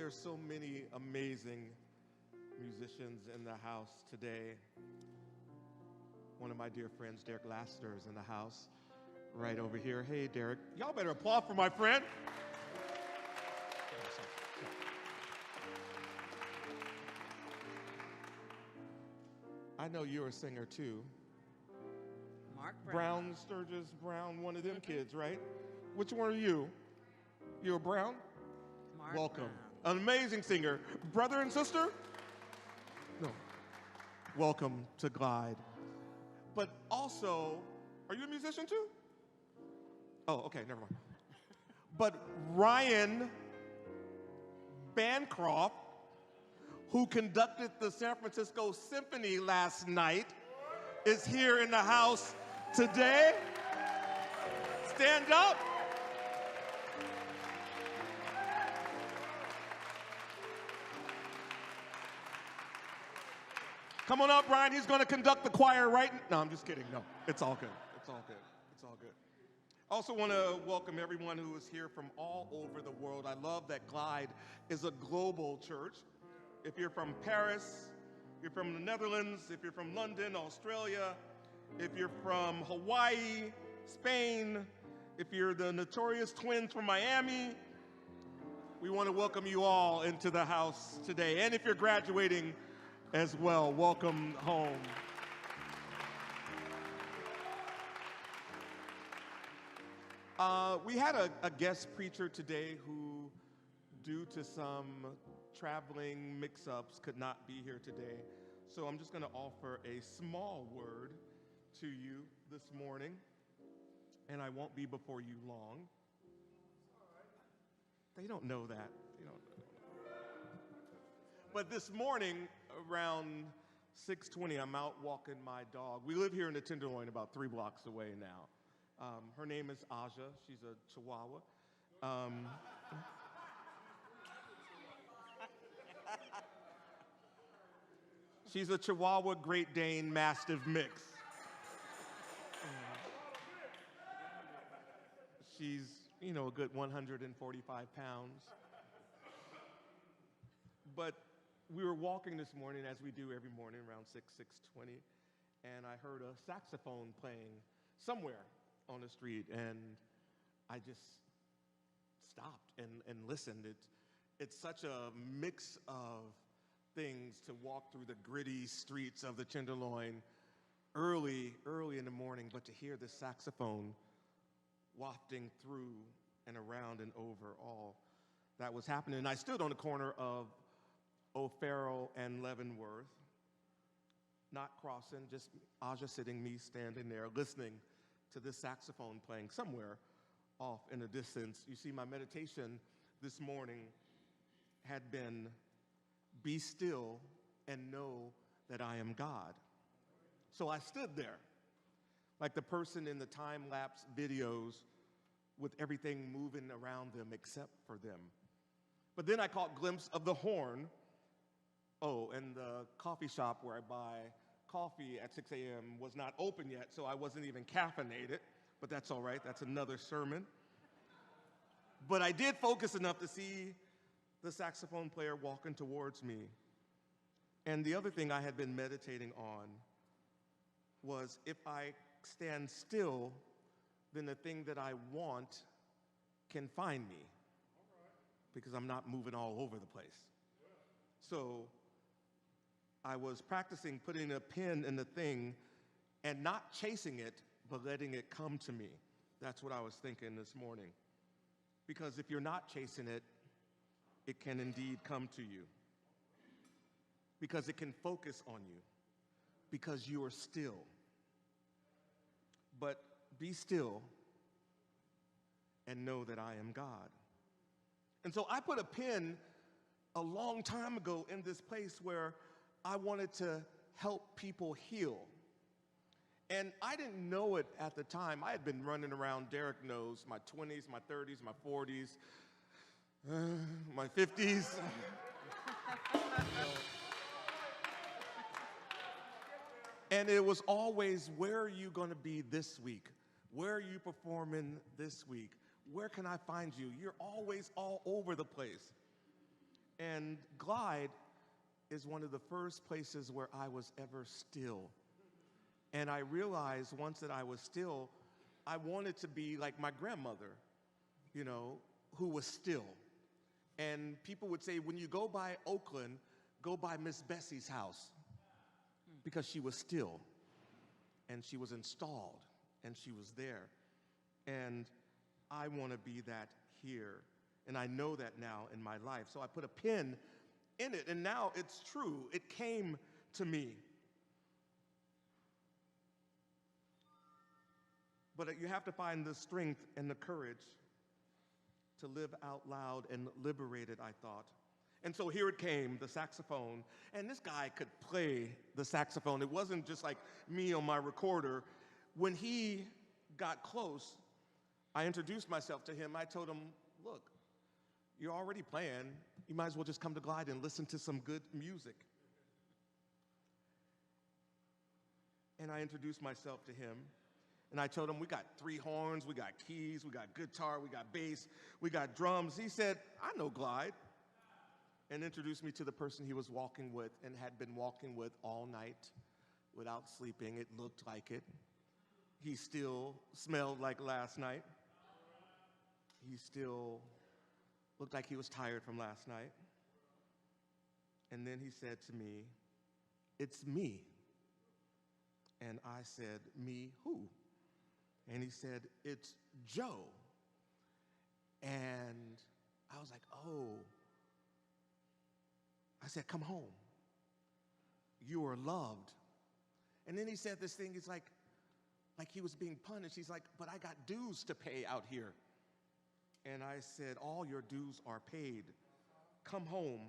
There's so many amazing musicians in the house today. One of my dear friends, Derek Laster, is in the house right over here. Hey, Derek. Y'all better applaud for my friend. I know you're a singer too. Mark Brown. Sturgis Brown, one of them kids, right? Which one are you? You're Brown? Mark Welcome. Brown. An amazing singer. Brother and sister? No. Welcome to Glide. But also, are you a musician too? Oh, okay, never mind. But Ryan Bancroft, who conducted the San Francisco Symphony last night, is here in the house today. Stand up. Come on up, Brian. He's going to conduct the choir right now. No, I'm just kidding. No, it's all good. It's all good. It's all good. I also want to welcome everyone who is here from all over the world. I love that Glide is a global church. If you're from Paris, if you're from the Netherlands, if you're from London, Australia, if you're from Hawaii, Spain, if you're the Notorious Twins from Miami, we want to welcome you all into the house today. And if you're graduating as well, welcome home. We had a guest preacher today who, due to some traveling mix-ups, could not be here today. So I'm just going to offer a small word to you this morning, and I won't be before you long. They don't know that. They don't know. But this morning, around 6:20, I'm out walking my dog. We live here in the Tenderloin, about 3 blocks away now. Her name is Aja. She's a Chihuahua. She's a Chihuahua Great Dane Mastiff mix. She's, a good 145 pounds. But we were walking this morning, as we do every morning, around 6:20, and I heard a saxophone playing somewhere on the street, and I just stopped and listened. It's such a mix of things to walk through the gritty streets of the Tenderloin early in the morning, but to hear the saxophone wafting through and around and over all that was happening. And I stood on the corner of O'Farrell and Leavenworth, not crossing, just Aja sitting, me standing there, listening to this saxophone playing somewhere off in the distance. You see, my meditation this morning had been, be still and know that I am God. So I stood there, like the person in the time-lapse videos with everything moving around them except for them. But then I caught a glimpse of the horn. Oh, and the coffee shop where I buy coffee at 6 a.m. was not open yet, so I wasn't even caffeinated, but that's all right. That's another sermon. But I did focus enough to see the saxophone player walking towards me. And the other thing I had been meditating on was, if I stand still, then the thing that I want can find me, because I'm not moving all over the place. So I was practicing putting a pin in the thing and not chasing it, but letting it come to me. That's what I was thinking this morning. Because if you're not chasing it, it can indeed come to you. Because it can focus on you. Because you are still. But be still and know that I am God. And so I put a pin a long time ago in this place where I wanted to help people heal. And I didn't know it at the time. I had been running around, Derek knows, my 20s, my 30s, my 40s, my 50s. And it was always, where are you going to be this week? Where are you performing this week? Where can I find you? You're always all over the place. And glide is one of the first places where I was ever still. And I realized once that I was still, I wanted to be like my grandmother, you know, who was still. And people would say, when you go by Oakland, go by Miss Bessie's house, because she was still, and she was installed, and she was there. And I want to be that here, and I know that now in my life. So I put a pin in it, and now it's true. It came to me. But you have to find the strength and the courage to live out loud and liberated, I thought. And so here it came, the saxophone. And this guy could play the saxophone. It wasn't just like me on my recorder. When he got close, I introduced myself to him. I told him, look, you're already playing. You might as well just come to Glide and listen to some good music. And I introduced myself to him. And I told him, we got 3 horns, we got keys, we got guitar, we got bass, we got drums. He said, I know Glide. And introduced me to the person he was walking with and had been walking with all night without sleeping. It looked like it. He still smelled like last night. He still looked like he was tired from last night. And then he said to me, it's me. And I said, me who? And he said, it's Joe. And I was like, oh. I said, come home. You are loved. And then he said this thing, it's like he was being punished. He's like, but I got dues to pay out here. And I said, all your dues are paid. Come home.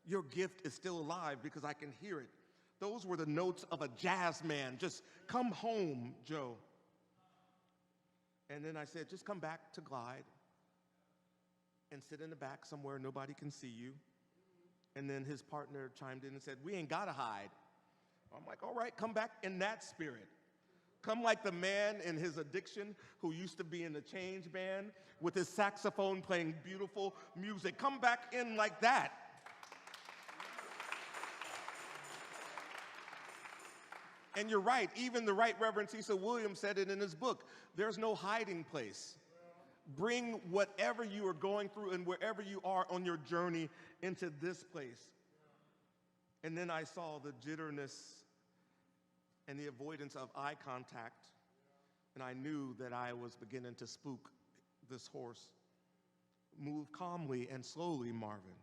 Your gift is still alive because I can hear it. Those were the notes of a jazz man. Just come home, Joe. And then I said, just come back to Glide and sit in the back somewhere nobody can see you. And then his partner chimed in and said, we ain't gotta hide. I'm like, all right, come back in that spirit. Come like the man in his addiction who used to be in the Change Band with his saxophone playing beautiful music. Come back in like that. And you're right, even the Right Reverend Cecil Williams said it in his book, there's no hiding place. Bring whatever you are going through and wherever you are on your journey into this place. And then I saw the jitterness and the avoidance of eye contact, and I knew that I was beginning to spook this horse. Move calmly and slowly, Marvin.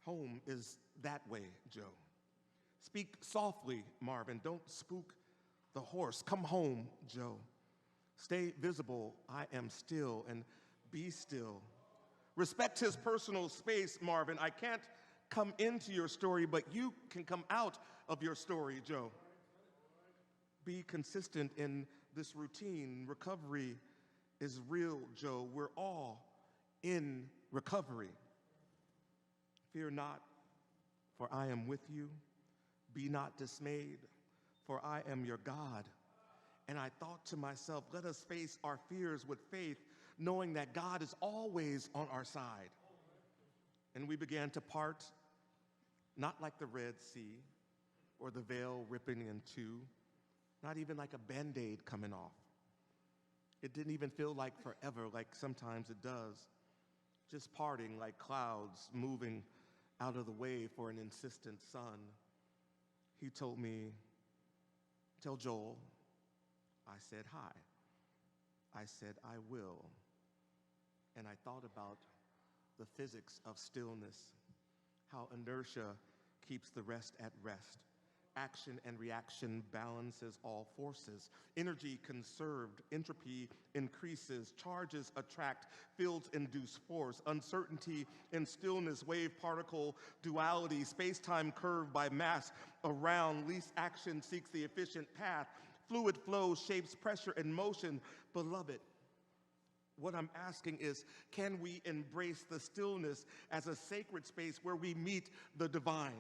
Home is that way, Joe. Speak softly, Marvin. Don't spook the horse. Come home, Joe. Stay visible. I am still, and be still. Respect his personal space, Marvin. I can't come into your story, but you can come out of your story, Joe. Be consistent in this routine. Recovery is real, Joe. We're all in recovery. Fear not, for I am with you. Be not dismayed, for I am your God. And I thought to myself, let us face our fears with faith, knowing that God is always on our side. And we began to part, not like the Red Sea or the veil ripping in two, not even like a Band-Aid coming off. It didn't even feel like forever, like sometimes it does. Just parting like clouds moving out of the way for an insistent sun. He told me, tell Joel. I said, hi. I said, I will. And I thought about the physics of stillness, how inertia keeps the rest at rest. Action and reaction balances all forces. Energy conserved, entropy increases, charges attract, fields induce force, uncertainty in stillness, wave-particle duality, space-time curved by mass around, least action seeks the efficient path, fluid flow shapes pressure and motion. Beloved, what I'm asking is, can we embrace the stillness as a sacred space where we meet the divine?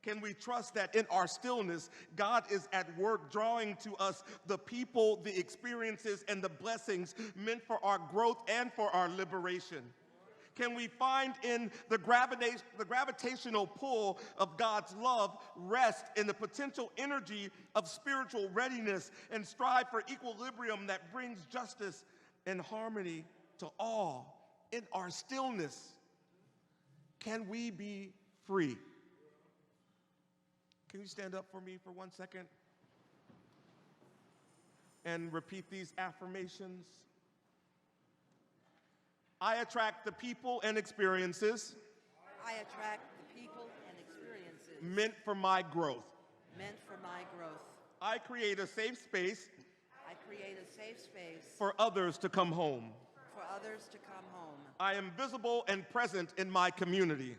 Can we trust that in our stillness, God is at work drawing to us the people, the experiences, and the blessings meant for our growth and for our liberation? can we find in the gravitational pull of God's love rest in the potential energy of spiritual readiness and strive for equilibrium that brings justice and harmony to all in our stillness? Can we be free? Can you stand up for me for 1 second and repeat these affirmations? I attract the people and experiences I attract the people and experiences meant for my growth. meant for my growth. I create a safe space I create a safe space for others to come home. for others to come home. I am visible and present in my community.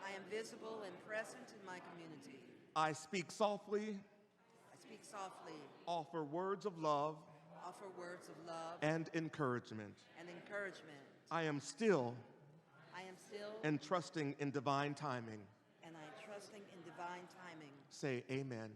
I am visible and present in my community. I speak softly, I speak softly, offer words of love offer words of love and encouragement. and encouragement. I am still I am still and trusting in divine timing. and I am trusting in divine timing. Say amen.